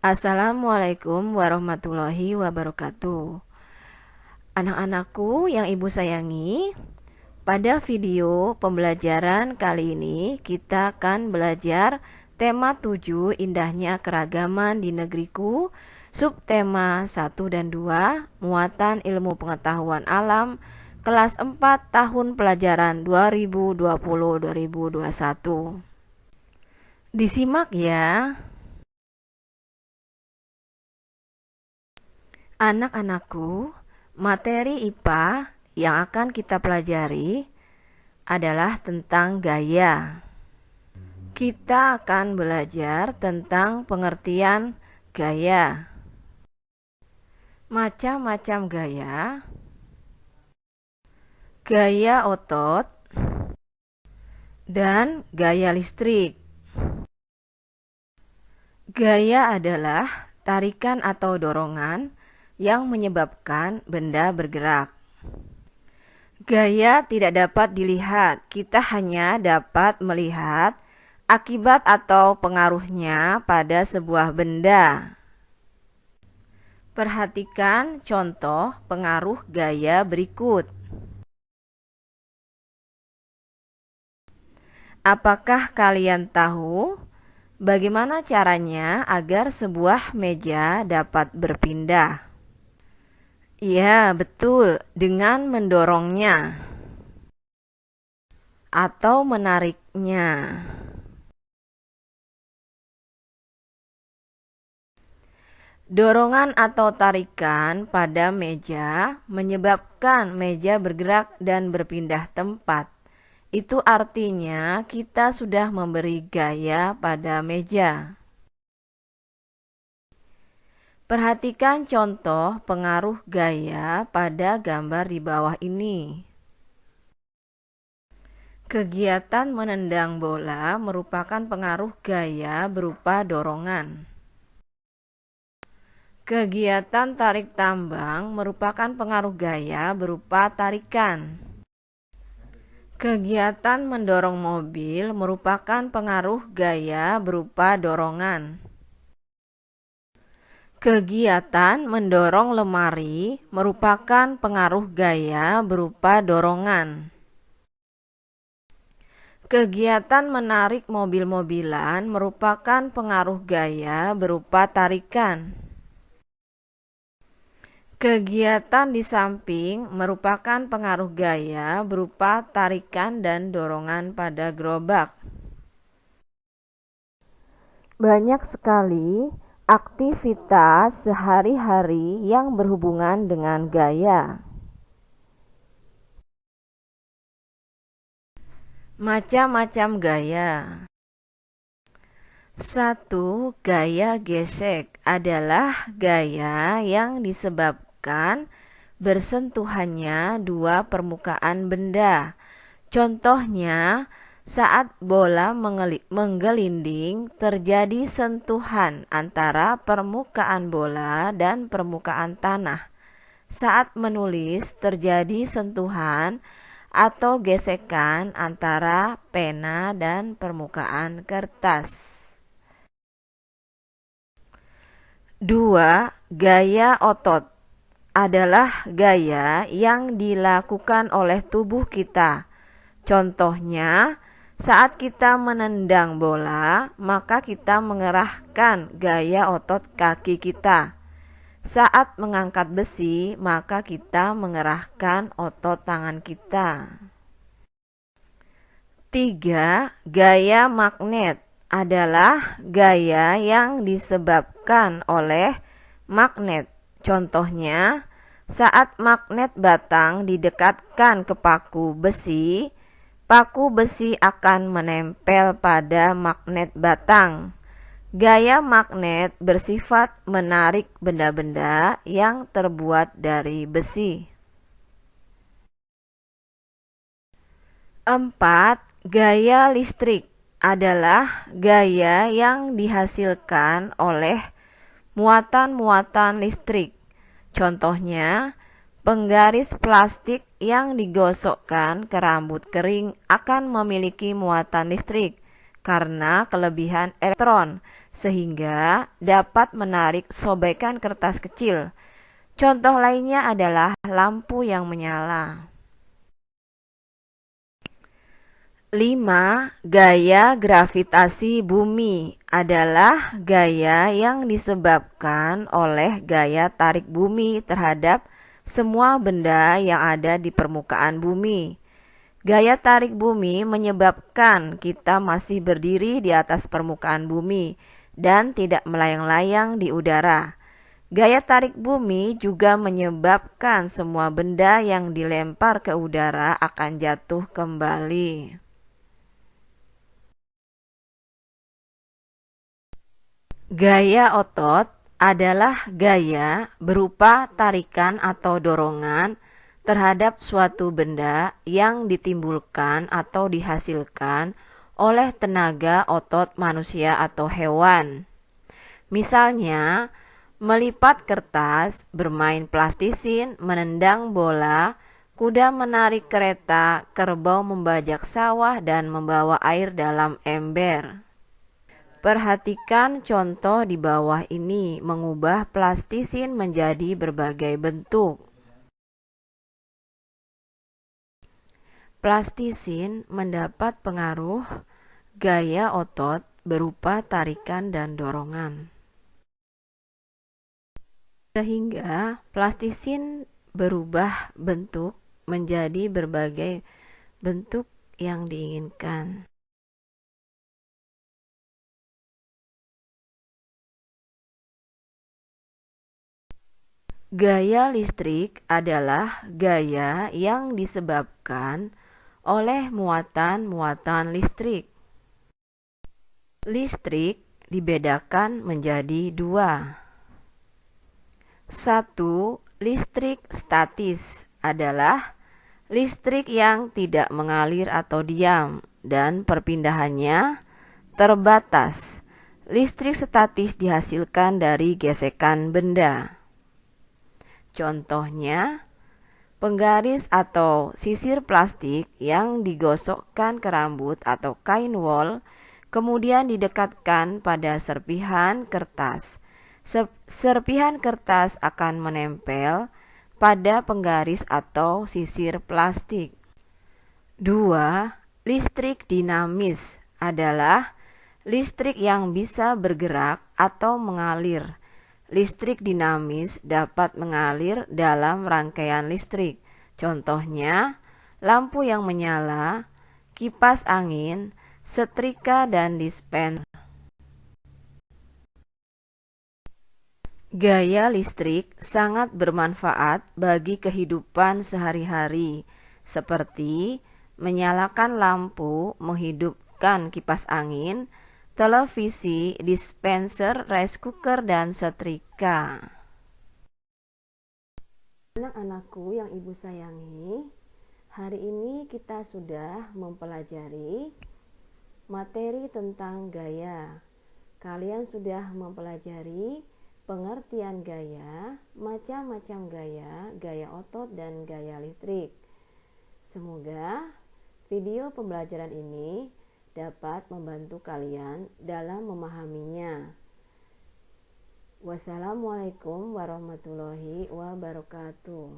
Assalamualaikum warahmatullahi wabarakatuh. Anak-anakku yang ibu sayangi, pada video pembelajaran kali ini kita akan belajar tema 7 indahnya keragaman di negeriku, subtema 1 dan 2, muatan ilmu pengetahuan alam, kelas 4 tahun pelajaran 2020-2021. Disimak ya. Anak-anakku, materi IPA yang akan kita pelajari adalah tentang gaya. Kita akan belajar tentang pengertian gaya. Macam-macam gaya. Gaya otot dan gaya listrik. Gaya adalah tarikan atau dorongan yang menyebabkan benda bergerak. Gaya tidak dapat dilihat, kita hanya dapat melihat akibat atau pengaruhnya pada sebuah benda. Perhatikan contoh pengaruh gaya berikut. Apakah kalian tahu bagaimana caranya agar sebuah meja dapat berpindah? Ya, betul, dengan mendorongnya atau menariknya. Dorongan atau tarikan pada meja menyebabkan meja bergerak dan berpindah tempat. Itu artinya kita sudah memberi gaya pada meja. Perhatikan contoh pengaruh gaya pada gambar di bawah ini. Kegiatan menendang bola merupakan pengaruh gaya berupa dorongan. Kegiatan tarik tambang merupakan pengaruh gaya berupa tarikan. Kegiatan mendorong mobil merupakan pengaruh gaya berupa dorongan. Kegiatan mendorong lemari merupakan pengaruh gaya berupa dorongan. Kegiatan menarik mobil-mobilan merupakan pengaruh gaya berupa tarikan. Kegiatan di samping merupakan pengaruh gaya berupa tarikan dan dorongan pada gerobak. Banyak sekali aktivitas sehari-hari yang berhubungan dengan gaya. Macam-macam gaya. 1. Gaya gesek adalah gaya yang disebabkan bersentuhannya dua permukaan benda. Contohnya, saat bola menggelinding, terjadi sentuhan antara permukaan bola dan permukaan tanah. Saat menulis, terjadi sentuhan atau gesekan antara pena dan permukaan kertas. 2. Gaya otot adalah gaya yang dilakukan oleh tubuh kita. Contohnya, saat kita menendang bola, maka kita mengerahkan gaya otot kaki kita. Saat mengangkat besi, maka kita mengerahkan otot tangan kita. 3. Gaya magnet adalah gaya yang disebabkan oleh magnet. Contohnya, saat magnet batang didekatkan ke paku besi akan menempel pada magnet batang. Gaya magnet bersifat menarik benda-benda yang terbuat dari besi. 4. Gaya listrik adalah gaya yang dihasilkan oleh muatan-muatan listrik. Contohnya, penggaris plastik yang digosokkan ke rambut kering akan memiliki muatan listrik karena kelebihan elektron, sehingga dapat menarik sobekan kertas kecil. Contoh lainnya adalah lampu yang menyala. 5. Gaya gravitasi bumi adalah gaya yang disebabkan oleh gaya tarik bumi terhadap semua benda yang ada di permukaan bumi. Gaya tarik bumi menyebabkan kita masih berdiri di atas permukaan bumi dan tidak melayang-layang di udara. Gaya tarik bumi juga menyebabkan semua benda yang dilempar ke udara akan jatuh kembali. Gaya otot adalah gaya berupa tarikan atau dorongan terhadap suatu benda yang ditimbulkan atau dihasilkan oleh tenaga otot manusia atau hewan. Misalnya, melipat kertas, bermain plastisin, menendang bola, kuda menarik kereta, kerbau membajak sawah, dan membawa air dalam ember. Perhatikan contoh di bawah ini mengubah plastisin menjadi berbagai bentuk. Plastisin mendapat pengaruh gaya otot berupa tarikan dan dorongan, sehingga plastisin berubah bentuk menjadi berbagai bentuk yang diinginkan. Gaya listrik adalah gaya yang disebabkan oleh muatan-muatan listrik. Listrik dibedakan menjadi dua. 1. Listrik statis adalah listrik yang tidak mengalir atau diam dan perpindahannya terbatas. Listrik statis dihasilkan dari gesekan benda. Contohnya, penggaris atau sisir plastik yang digosokkan ke rambut atau kain wol, kemudian didekatkan pada serpihan kertas. Serpihan kertas akan menempel pada penggaris atau sisir plastik. 2. Listrik dinamis adalah listrik yang bisa bergerak atau mengalir. Listrik dinamis dapat mengalir dalam rangkaian listrik. Contohnya, lampu yang menyala, kipas angin, setrika, dan dispenser. Gaya listrik sangat bermanfaat bagi kehidupan sehari-hari, seperti menyalakan lampu, menghidupkan kipas angin, televisi, dispenser, rice cooker, dan setrika. Anak-anakku yang ibu sayangi, hari ini kita sudah mempelajari materi tentang gaya. Kalian sudah mempelajari pengertian gaya, macam-macam gaya, gaya otot, dan gaya listrik. Semoga video pembelajaran ini dapat membantu kalian dalam memahaminya. Wassalamualaikum warahmatullahi wabarakatuh.